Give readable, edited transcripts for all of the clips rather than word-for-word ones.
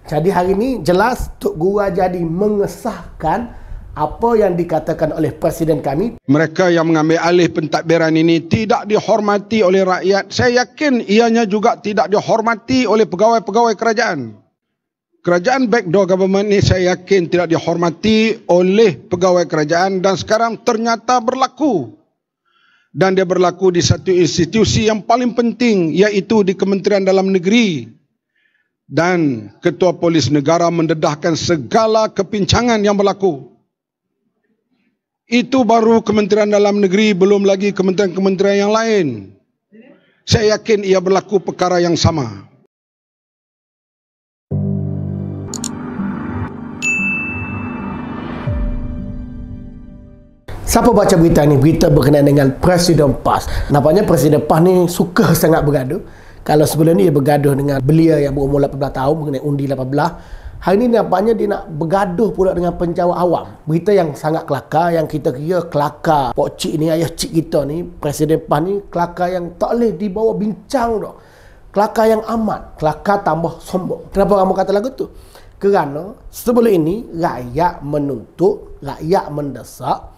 Jadi hari ini jelas Tok Guru Ajadi mengesahkan apa yang dikatakan oleh Presiden kami. Mereka yang mengambil alih pentadbiran ini tidak dihormati oleh rakyat. Saya yakin ianya juga tidak dihormati oleh pegawai-pegawai kerajaan. Kerajaan backdoor government ini saya yakin tidak dihormati oleh pegawai kerajaan dan sekarang ternyata berlaku. Dan dia berlaku di satu institusi yang paling penting, iaitu di Kementerian Dalam Negeri. Dan Ketua Polis Negara mendedahkan segala kepincangan yang berlaku. Itu baru Kementerian Dalam Negeri, belum lagi kementerian-kementerian yang lain. Saya yakin ia berlaku perkara yang sama. Siapa baca berita ni? Berita berkenaan dengan Presiden PAS. Nampaknya Presiden PAS ni suka sangat bergaduh. Kalau sebelum ni dia bergaduh dengan belia yang berumur 18 tahun mengenai undi 18. Hari ni nampaknya dia nak bergaduh pula dengan penjawat awam. Berita yang sangat kelakar, yang kita kira kelakar. Pok cik ni, ayah cik kita ni, Presiden PAS ni, kelakar yang tak boleh dibawa bincang dah. Kelakar yang amat, kelakar tambah sombong. Kenapa kamu kata lagu tu? Kerana sebelum ini rakyat menuntut, rakyat mendesak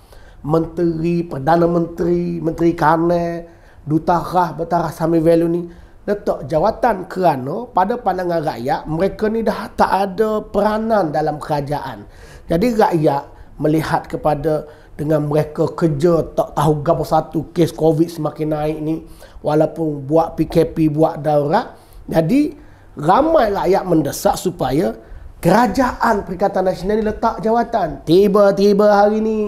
Menteri, Perdana Menteri, Menteri Kanan, Duta Khas Bertaraf Sami Value ni letak jawatan kerana pada pandangan rakyat mereka ni dah tak ada peranan dalam kerajaan. Jadi rakyat melihat kepada dengan mereka kerja tak tahu gapo satu, kes COVID semakin naik ni, walaupun buat PKP, buat darurat. Jadi ramai rakyat mendesak supaya Kerajaan Perikatan Nasional ni letak jawatan. Tiba-tiba hari ni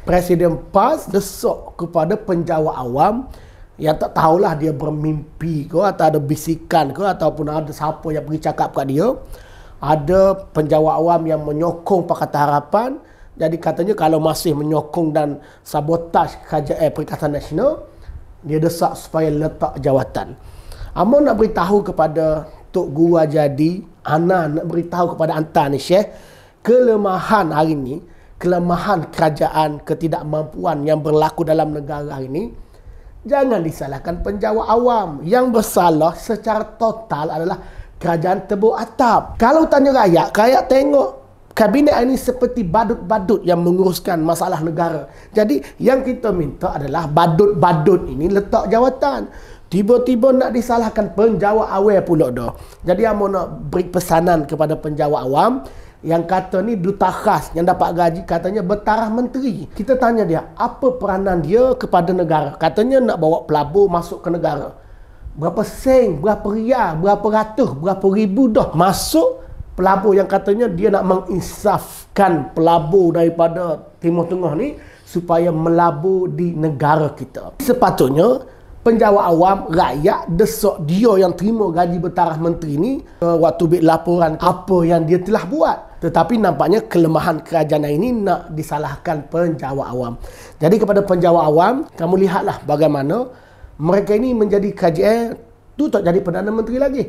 Presiden PAS desak kepada penjawat awam yang tak tahulah dia bermimpi ke atau ada bisikan ke ataupun ada siapa yang pergi cakap kat dia. Ada penjawat awam yang menyokong Pakatan Harapan. Jadi katanya kalau masih menyokong dan sabotaj Kerajaan Perikatan Nasional, dia desak supaya letak jawatan. Amon nak beritahu kepada Tok Guru Ajadi, Ana nak beritahu kepada anta ni Syekh, kelemahan hari ni, kelemahan kerajaan, ketidakmampuan yang berlaku dalam negara ini, jangan disalahkan penjawat awam. Yang bersalah secara total adalah kerajaan tebuk atap. Kalau tanya rakyat, rakyat tengok kabinet ini seperti badut-badut yang menguruskan masalah negara. Jadi yang kita minta adalah badut-badut ini letak jawatan. Tiba-tiba nak disalahkan penjawat awam pula dah. Jadi amo nak beri pesanan kepada penjawat awam yang kata ni duta khas yang dapat gaji katanya bertaraf menteri. Kita tanya dia, apa peranan dia kepada negara? Katanya nak bawa pelabur masuk ke negara. Berapa sen, berapa riyal, berapa ratus, berapa ribu dah masuk pelabur yang katanya dia nak menginsafkan pelabur daripada Timur Tengah ni supaya melabur di negara kita. Sepatutnya penjawat awam, rakyat desak dia yang terima gaji bertaraf menteri ni waktu buat laporan apa yang dia telah buat. Tetapi nampaknya kelemahan kerajaan ini nak disalahkan penjawat awam. Jadi kepada penjawat awam, kamu lihatlah bagaimana mereka ini menjadi KJL tu tak jadi Perdana Menteri lagi.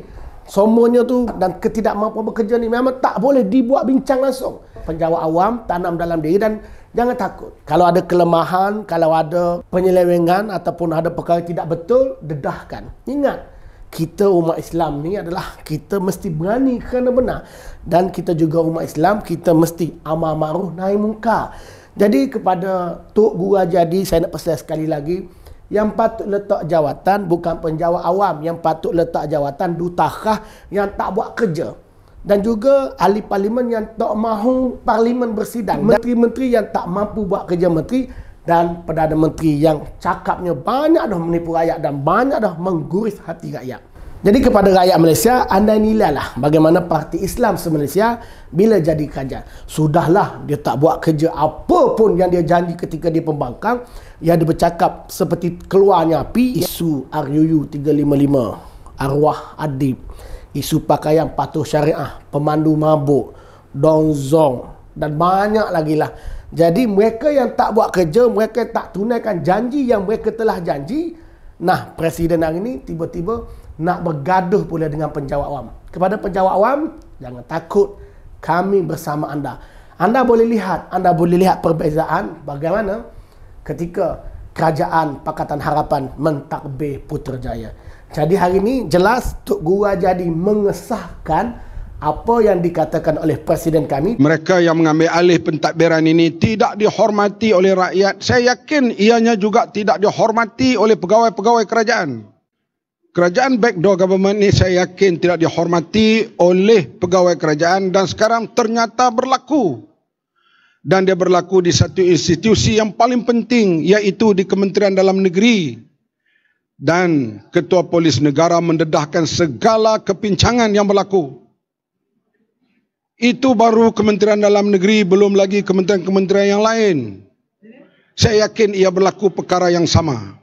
Sombongnya tu dan ketidakmampuan bekerja ni memang tak boleh dibuat bincang langsung. Penjawat awam tanam dalam diri dan jangan takut. Kalau ada kelemahan, kalau ada penyelewengan ataupun ada perkara tidak betul, dedahkan. Ingat, kita umat Islam ni adalah kita mesti berani kerana benar. Dan kita juga umat Islam, kita mesti amal ma'ruf nahi munkar. Jadi kepada Tok Guru Ajadi, saya nak pesan sekali lagi, yang patut letak jawatan bukan penjawat awam, yang patut letak jawatan duta khas yang tak buat kerja. Dan juga ahli parlimen yang tak mahu parlimen bersidang. Menteri-menteri yang tak mampu buat kerja menteri. Dan Perdana Menteri yang cakapnya banyak dah menipu rakyat dan banyak dah mengguris hati rakyat. Jadi kepada rakyat Malaysia, anda nilailah bagaimana Parti Islam se-Malaysia bila jadi kerajaan. Sudahlah dia tak buat kerja apa pun yang dia janji ketika dia pembangkang. Yang dia bercakap seperti keluarnya api. Isu RUU 355, arwah adib, isu pakaian patuh syariah, pemandu mabuk, donzong dan banyak lagi lah. Jadi mereka yang tak buat kerja, mereka tak tunaikan janji yang mereka telah janji. Nah, Presiden hari ini tiba-tiba nak bergaduh pula dengan penjawat awam. Kepada penjawat awam, jangan takut, kami bersama anda. Anda boleh lihat perbezaan bagaimana ketika Kerajaan Pakatan Harapan mentadbir Putrajaya. Jadi hari ini jelas Tok Guru Ajadi mengesahkan apa yang dikatakan oleh Presiden kami. Mereka yang mengambil alih pentadbiran ini tidak dihormati oleh rakyat. Saya yakin ianya juga tidak dihormati oleh pegawai-pegawai kerajaan. Kerajaan backdoor government ini saya yakin tidak dihormati oleh pegawai kerajaan dan sekarang ternyata berlaku. Dan dia berlaku di satu institusi yang paling penting, iaitu di Kementerian Dalam Negeri. Dan Ketua Polis Negara mendedahkan segala kepincangan yang berlaku. Itu baru Kementerian Dalam Negeri, belum lagi kementerian-kementerian yang lain. Saya yakin ia berlaku perkara yang sama.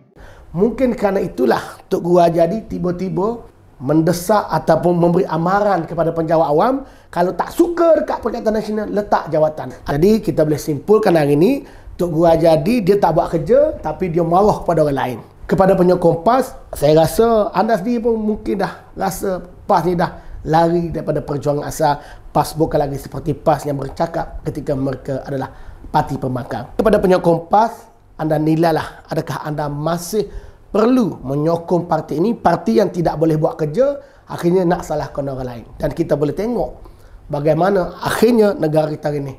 Mungkin kerana itulah Tok Guru Hajadi tiba-tiba mendesak ataupun memberi amaran kepada penjawat awam, kalau tak suka dekat Perikatan Nasional, letak jawatan. Jadi kita boleh simpulkan hari ini, Tok Guru Hajadi dia tak buat kerja, tapi dia marah kepada orang lain. Kepada penyokong PAS, saya rasa anda sendiri pun mungkin dah rasa PAS ni dah lari daripada perjuangan asal. PAS bukan lagi seperti PAS yang bercakap ketika mereka adalah parti pembangkang. Kepada penyokong PAS, anda nilailah adakah anda masih perlu menyokong parti ini, parti yang tidak boleh buat kerja, akhirnya nak salahkan orang lain. Dan kita boleh tengok bagaimana akhirnya negara kita hari ini.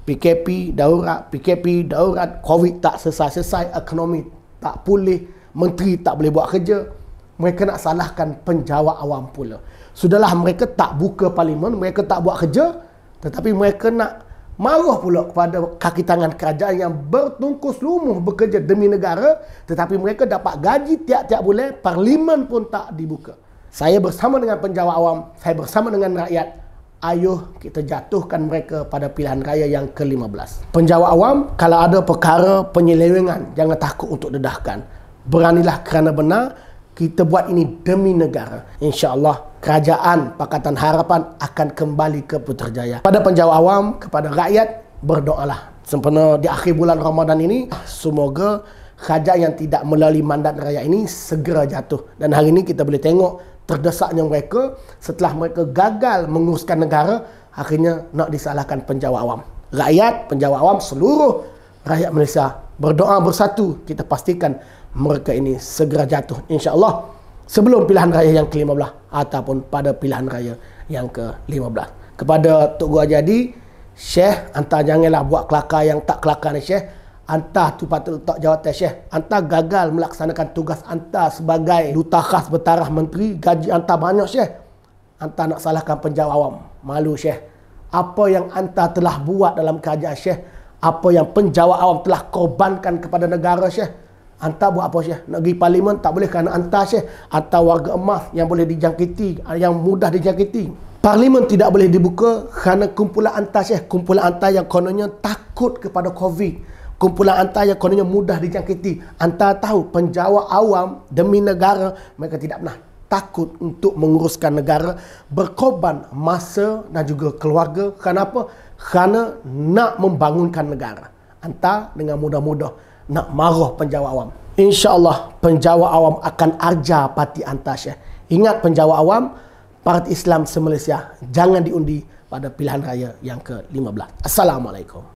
PKP daurat, COVID tak selesai-selesai, ekonomi tak pulih, menteri tak boleh buat kerja. Mereka nak salahkan penjawat awam pula. Sudahlah mereka tak buka parlimen, mereka tak buat kerja, tetapi mereka nak marah pula kepada kaki tangan kerajaan yang bertungkus lumuh bekerja demi negara, tetapi mereka dapat gaji tiap-tiap bulan, parlimen pun tak dibuka. Saya bersama dengan penjawat awam, saya bersama dengan rakyat, ayuh kita jatuhkan mereka pada pilihan raya yang ke-15. Penjawat awam, kalau ada perkara penyelewengan, jangan takut untuk dedahkan. Beranilah kerana benar, kita buat ini demi negara. InsyaAllah kerajaan Pakatan Harapan akan kembali ke Putrajaya. Pada penjawat awam, kepada rakyat, berdoalah sempena di akhir bulan Ramadan ini, semoga kerajaan yang tidak melalui mandat rakyat ini segera jatuh. Dan hari ini kita boleh tengok terdesaknya mereka setelah mereka gagal menguruskan negara, akhirnya nak disalahkan penjawat awam. Rakyat, penjawat awam, seluruh rakyat Malaysia berdoa bersatu, kita pastikan mereka ini segera jatuh, insya-Allah, sebelum pilihan raya yang ke-15 ataupun pada pilihan raya yang ke-15. Kepada Tok Guru Hajadi, Syekh, anta janganlah buat kelakar yang tak kelakar ni, Syekh. Anta tu patut letak jawatan, Syekh. Anta gagal melaksanakan tugas anta sebagai duta khas bertaraf menteri, gaji anta banyak, Syekh. Anta nak salahkan penjawat awam. Malu, Syekh. Apa yang anta telah buat dalam kerajaan, Syekh, apa yang penjawat awam telah korbankan kepada negara, Syekh. Anta buat apa, Syekh? Nak pergi parlimen tak boleh kerana anta, Syekh. Anta warga emas yang boleh dijangkiti, yang mudah dijangkiti. Parlimen tidak boleh dibuka kerana kumpulan anta, Syekh. Kumpulan anta yang kononnya takut kepada COVID. Kumpulan anta yang kononnya mudah dijangkiti. Anta tahu penjawat awam demi negara, mereka tidak pernah takut untuk menguruskan negara, berkorban masa dan juga keluarga. Kenapa? Kerana nak membangunkan negara. Anta dengan mudah-mudah nak marah penjawat awam. InsyaAllah penjawat awam akan ajar parti anta, Syekh. Ingat penjawat awam, Parti Islam se-Malaysia jangan diundi pada pilihan raya yang ke-15. Assalamualaikum.